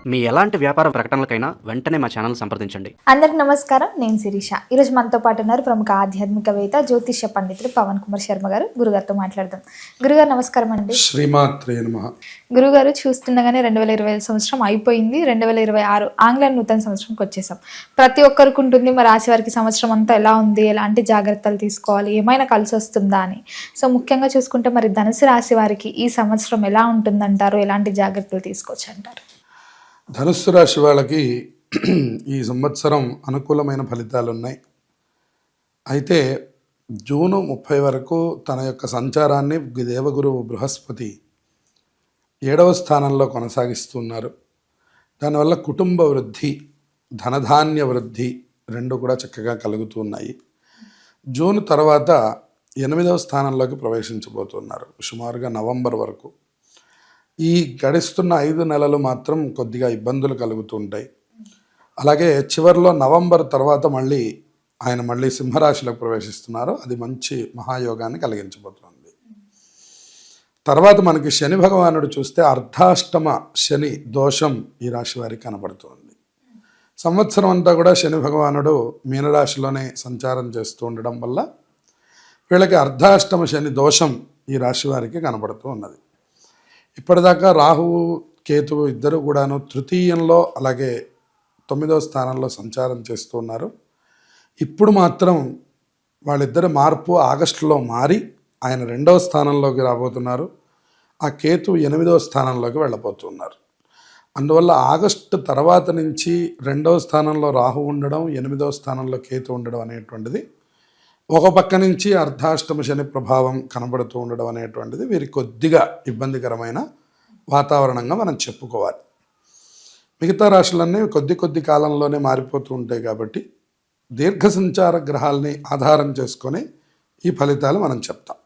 మీ ఎలాంటి వ్యాపార ప్రకటనలకైనా వెంటనే మా ఛానల్ సంప్రదించండి. అందరికి నమస్కారం. నేను శిరీష. ఈరోజు మనతో పాటు ఉన్నారు ప్రముఖ ఆధ్యాత్మికవేత్త జ్యోతిష్య పండితులు పవన్ కుమార్ శర్మ గారు. గురుగారితో మాట్లాడదాం. గురుగారు నమస్కారం అండి. శ్రీమాత్రే నమః. గురుగారు, చూస్తుండగానే 2025 సంవత్సరం అయిపోయింది. 2026 ఆంగ్ల నూతన సంవత్సరంకి వచ్చేసాం. ప్రతి ఒక్కరికి ఉంటుంది, మరి రాశి వారికి సంవత్సరం అంతా ఎలా ఉంది, ఎలాంటి జాగ్రత్తలు తీసుకోవాలి, ఏమైనా కలిసి వస్తుందా అని. సో ముఖ్యంగా చూసుకుంటే మరి ధనుసు రాశి వారికి ఈ సంవత్సరం ఎలా ఉంటుందంటారు, ఎలాంటి జాగ్రత్తలు తీసుకోవచ్చు అంటారు? ధనుస్సు రాశి వాళ్ళకి ఈ సంవత్సరం అనుకూలమైన ఫలితాలు ఉన్నాయి. అయితే జూన్ 30 వరకు తన యొక్క సంచారాన్ని దేవగురువు బృహస్పతి 7వ స్థానంలో కొనసాగిస్తున్నారు. దానివల్ల కుటుంబ వృద్ధి, ధనధాన్య వృద్ధి రెండు కూడా చక్కగా కలుగుతున్నాయి. జూన్ తర్వాత 8వ స్థానంలోకి ప్రవేశించబోతున్నారు సుమారుగా నవంబర్ వరకు. ఈ గడుస్తున్న 5 నెలలు మాత్రం కొద్దిగా ఇబ్బందులు కలుగుతుంటాయి. అలాగే చివరిలో నవంబర్ తర్వాత ఆయన సింహరాశిలోకి ప్రవేశిస్తున్నారు. అది మంచి మహాయోగాన్ని కలిగించబోతోంది. తర్వాత మనకి శని భగవానుడు చూస్తే అర్ధాష్టమ శని దోషం ఈ రాశి వారికి కనబడుతోంది. సంవత్సరం అంతా కూడా శని భగవానుడు మీనరాశిలోనే సంచారం చేస్తూ ఉండడం వల్ల వీళ్ళకి అర్ధాష్టమ శని దోషం ఈ రాశి వారికి కనబడుతూ ఉన్నది. ఇప్పటిదాకా రాహువు కేతువు ఇద్దరు కూడాను తృతీయంలో అలాగే 9వ స్థానంలో సంచారం చేస్తూ ఉన్నారు. ఇప్పుడు మాత్రం వాళ్ళిద్దరి మార్పు ఆగస్టులో మారి ఆయన 2వ స్థానంలోకి రాబోతున్నారు. ఆ కేతు 8వ స్థానంలోకి వెళ్ళబోతున్నారు. అందువల్ల ఆగస్టు తర్వాత నుంచి 2వ స్థానంలో రాహు ఉండడం, 8వ స్థానంలో కేతు ఉండడం అనేటువంటిది ఒక పక్క నుంచి అర్ధాష్టమ శని ప్రభావం కనబడుతూ ఉండడం అనేటువంటిది వీరికి కొద్దిగా ఇబ్బందికరమైన వాతావరణంగా మనం చెప్పుకోవాలి. మిగతా రాశులన్నీ కొద్ది కాలంలోనే మారిపోతూ ఉంటాయి కాబట్టి దీర్ఘ సంచార గ్రహాలని ఆధారం చేసుకొని ఈ ఫలితాలు మనం చెప్తాం.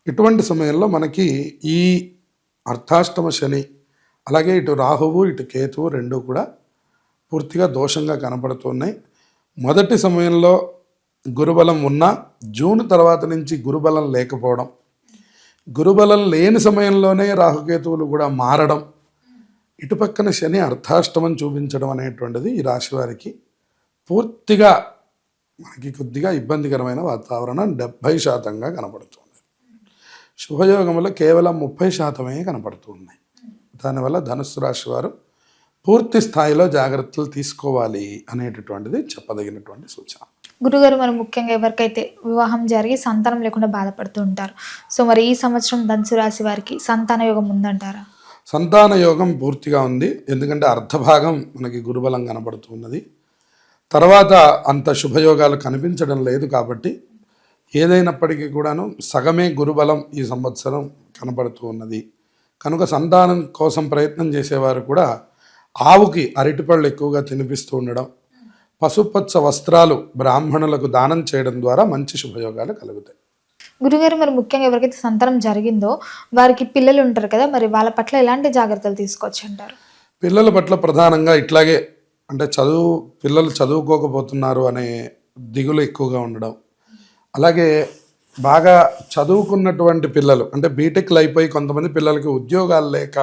ఇటువంటి సమయంలో మనకి ఈ అర్ధాష్టమ శని అలాగే ఇటు రాహువు ఇటు కేతువు రెండు కూడా పూర్తిగా దోషంగా కనపడుతున్నాయి. మొదటి సమయంలో గురుబలం ఉన్నా జూన్ తర్వాత నుంచి గురుబలం లేకపోవడం, గురుబలం లేని సమయంలోనే రాహుకేతువులు కూడా మారడం, ఇటుపక్కన శని అర్ధాష్టమం చూపించడం అనేటువంటిది ఈ రాశి వారికి పూర్తిగా మనకి కొద్దిగా ఇబ్బందికరమైన వాతావరణం 70% కనపడుతుంది. శుభయోగంలో కేవలం 30% కనపడుతున్నాయి. దానివల్ల ధనుస్సు రాశి వారు పూర్తి స్థాయిలో జాగ్రత్తలు తీసుకోవాలి అనేటటువంటిది చెప్పదగినటువంటి సూచన. గురుగారు, మరి ముఖ్యంగా ఎవరికైతే వివాహం జరిగి సంతానం లేకుండా బాధపడుతూ ఉంటారు, సో మరి ఈ సంవత్సరం ధనుసు రాశి వారికి సంతాన యోగం ఉందంటారా? సంతాన యోగం పూర్తిగా ఉంది. ఎందుకంటే అర్ధభాగం మనకి గురుబలం కనబడుతున్నది. తర్వాత అంత శుభయోగాలు కనిపించడం లేదు కాబట్టి ఏదైనప్పటికీ కూడాను సగమే గురుబలం ఈ సంవత్సరం కనబడుతూ ఉన్నది. కనుక సంతానం కోసం ప్రయత్నం చేసేవారు కూడా ఆవుకి అరటిపళ్ళు ఎక్కువగా తినిపిస్తూ ఉండడం, పసుపచ్చ వస్త్రాలు బ్రాహ్మణులకు దానం చేయడం ద్వారా మంచి శుభయోగాలు కలుగుతాయి. గురుగారు, మరి ముఖ్యంగా ఎవరికైతే సంతానం జరిగిందో వారికి పిల్లలు ఉంటారు కదా, మరి వాళ్ళ పట్ల ఎలాంటి జాగ్రత్తలు తీసుకోవచ్చు అంటారు? పిల్లల పట్ల ప్రధానంగా ఇట్లాగే అంటే పిల్లలు చదువుకోకపోతున్నారు అనే దిగులు ఎక్కువగా ఉండడం, అలాగే బాగా చదువుకున్నటువంటి పిల్లలు అంటే బీటెక్లు అయిపోయి కొంతమంది పిల్లలకి ఉద్యోగాలు లేక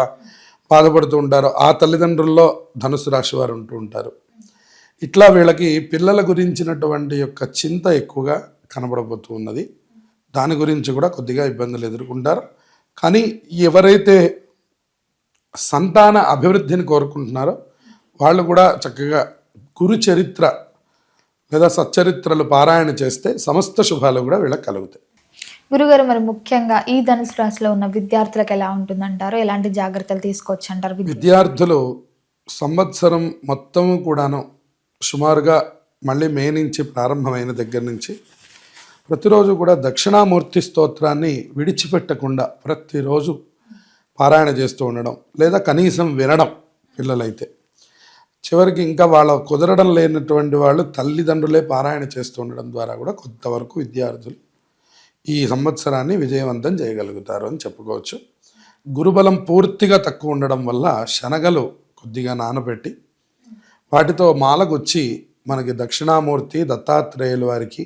బాధపడుతూ ఉంటారు. ఆ తల్లిదండ్రుల్లో ధనుసు రాశి వారు ఉంటూ ఉంటారు. ఇట్లా వీళ్ళకి పిల్లల గురించినటువంటి యొక్క చింత ఎక్కువగా కనబడబోతూ ఉన్నది. దాని గురించి కూడా కొద్దిగా ఇబ్బందులు ఎదుర్కొంటారు. కానీ ఎవరైతే సంతాన అభివృద్ధిని కోరుకుంటున్నారో వాళ్ళు కూడా చక్కగా గురు చరిత్ర లేదా సచ్చరిత్రలు పారాయణ చేస్తే సమస్త శుభాలు కూడా వీళ్ళకి కలుగుతాయి. గురుగారు, మరి ముఖ్యంగా ఈ ధనుసు రాశిలో ఉన్న విద్యార్థులకు ఎలా ఉంటుందంటారు, ఎలాంటి జాగ్రత్తలు తీసుకోవచ్చు అంటారు? విద్యార్థులు సంవత్సరం మొత్తము కూడాను సుమారుగా మళ్ళీ మే నుంచి ప్రారంభమైన దగ్గర నుంచి ప్రతిరోజు కూడా దక్షిణామూర్తి స్తోత్రాన్ని విడిచిపెట్టకుండా ప్రతిరోజు పారాయణ చేస్తూ ఉండడం, లేదా కనీసం వినడం పిల్లలైతే. చివరికి ఇంకా వాళ్ళ కుదరడం లేనటువంటి వాళ్ళు తల్లిదండ్రులే పారాయణ చేస్తూ ఉండడం ద్వారా కూడా కొంతవరకు విద్యార్థులు ఈ సంవత్సరాన్ని విజయవంతం చేయగలుగుతారు అని చెప్పుకోవచ్చు. గురుబలం పూర్తిగా తక్కువ ఉండడం వల్ల శనగలు కొద్దిగా నానబెట్టి వాటితో మాలగుచ్చి మనకి దక్షిణామూర్తి దత్తాత్రేయుల వారికి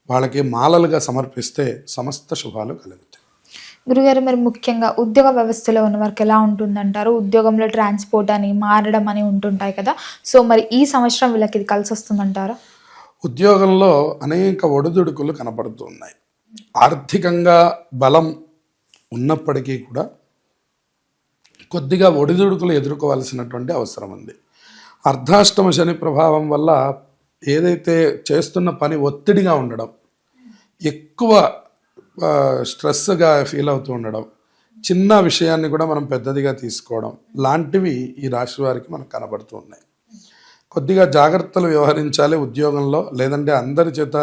వాళ్ళకి మాలలుగా సమర్పిస్తే సమస్త శుభాలు కలుగుతాయి. గురుగారు మరి ముఖ్యంగా ఉద్యోగ వ్యవస్థలో ఉన్న వారికి ఎలా ఉంటుందంటారు? ఉద్యోగంలో ట్రాన్స్పోర్ట్ అని మారడం అని ఉంటుంటాయి కదా, సో మరి ఈ సంవత్సరం వీళ్ళకి ఇది కలిసి వస్తుందంటారా? ఉద్యోగంలో అనేక ఒడిదుడుకులు కనపడుతున్నాయి. ఆర్థికంగా బలం ఉన్నప్పటికీ కూడా కొద్దిగా ఒడిదుడుకులు ఎదుర్కోవాల్సినటువంటి అవసరం ఉంది. అర్ధాష్టమ శని ప్రభావం వల్ల ఏదైతే చేస్తున్న పని ఒత్తిడిగా ఉండడం, ఎక్కువ స్ట్రెస్గా ఫీల్ అవుతూ ఉండడం, చిన్న విషయాన్ని కూడా మనం పెద్దదిగా తీసుకోవడం లాంటివి ఈ రాశి వారికి మనకు కనబడుతూ ఉన్నాయి. కొద్దిగా జాగ్రత్తలు వ్యవహరించాలి ఉద్యోగంలో, లేదంటే అందరి చేత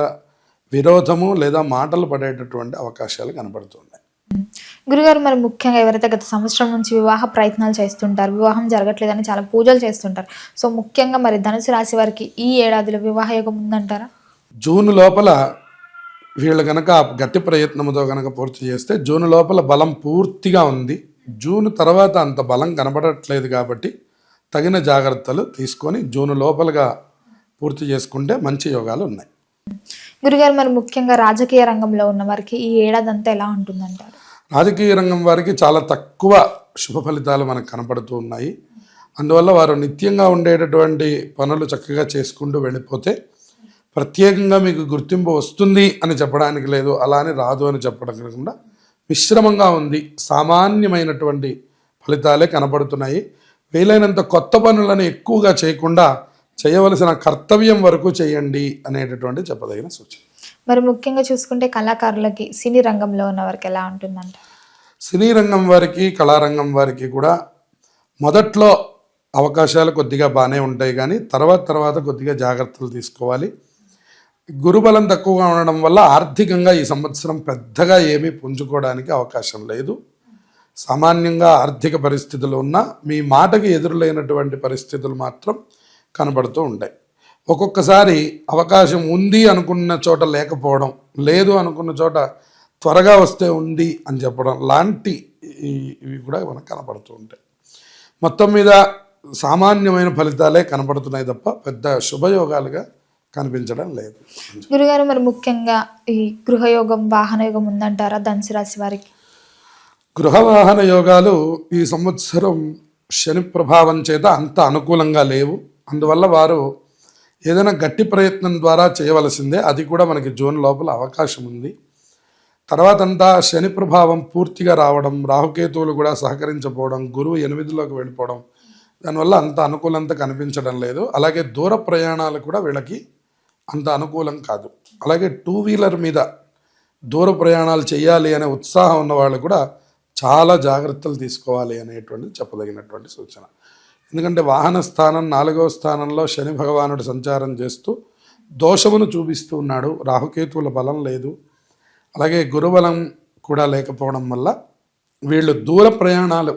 విరోధము లేదా మాటలు పడేటటువంటి అవకాశాలు కనబడుతున్నాయి. గురుగారు మరి ముఖ్యంగా ఎవరైతే గత సంవత్సరం నుంచి వివాహ ప్రయత్నాలు చేస్తుంటారు, వివాహం జరగట్లేదని చాలా పూజలు చేస్తుంటారు, సో ముఖ్యంగా మరి ధనుసు రాశి వారికి ఈ ఏడాదిలో వివాహ యోగం ఉందంటారా? జూన్ లోపల వీళ్ళు కనుక గట్టి ప్రయత్నంతో కనుక పూర్తి చేస్తే జూన్ లోపల బలం పూర్తిగా ఉంది. జూన్ తర్వాత అంత బలం కనబడట్లేదు కాబట్టి తగిన జాగ్రత్తలు తీసుకొని జూన్ లోపలగా పూర్తి చేసుకుంటే మంచి యోగాలు ఉన్నాయి. గురుగారు మరి ముఖ్యంగా రాజకీయ రంగంలో ఉన్న వారికి ఈ ఏడాది అంతా ఎలా ఉంటుందంటారు? రాజకీయ రంగం వారికి చాలా తక్కువ శుభ ఫలితాలు మనకు కనపడుతూ ఉన్నాయి. అందువల్ల వారు నిత్యంగా ఉండేటటువంటి పనులు చక్కగా చేసుకుంటూ వెళ్ళిపోతే ప్రత్యేకంగా మీకు గుర్తింపు వస్తుంది అని చెప్పడానికి లేదు, అలా అని రాదు అని చెప్పడం కాకుండా మిశ్రమంగా ఉంది, సామాన్యమైనటువంటి ఫలితాలే కనపడుతున్నాయి. వీలైనంత కొత్త పనులను ఎక్కువగా చేయకుండా చేయవలసిన కర్తవ్యం వరకు చేయండి అనేటటువంటి చెప్పదగిన సూచన. మరి ముఖ్యంగా చూసుకుంటే కళాకారులకి సినీ రంగంలో ఉన్న వారికి ఎలా ఉంటుందంట? సినీ రంగం వారికి, కళారంగం వారికి కూడా మొదట్లో అవకాశాలు కొద్దిగా బాగానే ఉంటాయి, కానీ తర్వాత కొద్దిగా జాగ్రత్తలు తీసుకోవాలి. గురుబలం తక్కువగా ఉండడం వల్ల ఆర్థికంగా ఈ సంవత్సరం పెద్దగా ఏమీ పుంజుకోవడానికి అవకాశం లేదు. సామాన్యంగా ఆర్థిక పరిస్థితులు ఉన్నా మీ మాటకి ఎదురులేనటువంటి పరిస్థితులు మాత్రం కనబడుతూ ఉంటాయి. ఒక్కొక్కసారి అవకాశం ఉంది అనుకున్న చోట లేకపోవడం, లేదు అనుకున్న చోట త్వరగా వస్తే ఉంది అని చెప్పడం లాంటి ఇవి కూడా మనకు కనపడుతూ ఉంటాయి. మొత్తం మీద సామాన్యమైన ఫలితాలే కనపడుతున్నాయి తప్ప పెద్ద శుభయోగాలుగా కనిపించడం లేదు. గురుగారు మరి ముఖ్యంగా ఈ గృహయోగం, వాహన యోగం ఉందంటారా ధనుసు రాశి వారికి? గృహ వాహన యోగాలు ఈ సంవత్సరం శని ప్రభావం చేత అంత అనుకూలంగా లేవు. అందువల్ల వారు ఏదైనా గట్టి ప్రయత్నం ద్వారా చేయవలసిందే. అది కూడా మనకి జూన్ లోపల అవకాశం ఉంది. తర్వాత అంతా శని ప్రభావం పూర్తిగా రావడం, రాహుకేతువులు కూడా సహకరించకపోవడం, గురువు 8లోకి వెళ్ళిపోవడం, దానివల్ల అంత అనుకూలంత కనిపించడం లేదు. అలాగే దూర ప్రయాణాలు కూడా వీళ్ళకి అంత అనుకూలం కాదు. అలాగే 2 వీలర్ మీద దూర ప్రయాణాలు చేయాలి అనే ఉత్సాహం ఉన్న వాళ్ళు కూడా చాలా జాగ్రత్తలు తీసుకోవాలి అనేటువంటిది చెప్పదగినటువంటి సూచన. ఎందుకంటే వాహన స్థానం 4వ స్థానంలో శని భగవానుడు సంచారం చేస్తూ దోషమును చూపిస్తూ ఉన్నాడు. రాహుకేతువుల బలం లేదు, అలాగే గురుబలం కూడా లేకపోవడం వల్ల వీళ్ళు దూర ప్రయాణాలు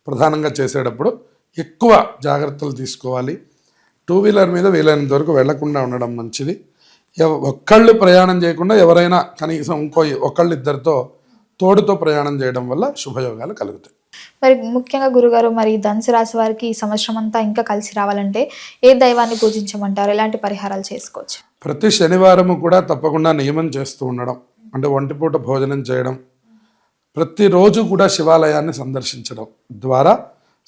ప్రధానంగా చేసేటప్పుడు ఎక్కువ జాగ్రత్తలు తీసుకోవాలి. 2 వీలర్ మీద వీలైనంత వరకు వెళ్లకుండా ఉండడం మంచిది. ఒక్కళ్ళు ప్రయాణం చేయకుండా ఎవరైనా కనీసం ఒకళ్ళిద్దరితో తోడుతో ప్రయాణం చేయడం వల్ల శుభయోగాలు కలుగుతాయి. మరి ముఖ్యంగా గురుగారు మరి ధనుసు రాశి వారికి ఈ సంవత్సరం అంతా ఇంకా కలిసి రావాలంటే ఏ దైవాన్ని పూజించమంటారు? ఎలాంటి పరిహారాలు చేసుకోవచ్చు? ప్రతి శనివారము కూడా తప్పకుండా నియమం చేస్తూ ఉండడం, అంటే ఒంటిపూట భోజనం చేయడం, ప్రతిరోజు కూడా శివాలయాన్ని సందర్శించడం ద్వారా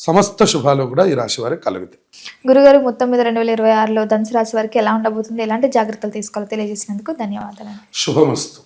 సమస్త శుభాలు కూడా ఈ రాశి వారికి కలుగుతాయి. గురుగారు మొత్తం మీద 2026లో ధనుసు రాశి వారికి ఎలా ఉండబోతుంది, ఎలాంటి జాగ్రత్తలు తీసుకోవాలో తెలియజేసినందుకు ధన్యవాదాలు. శుభమస్తు.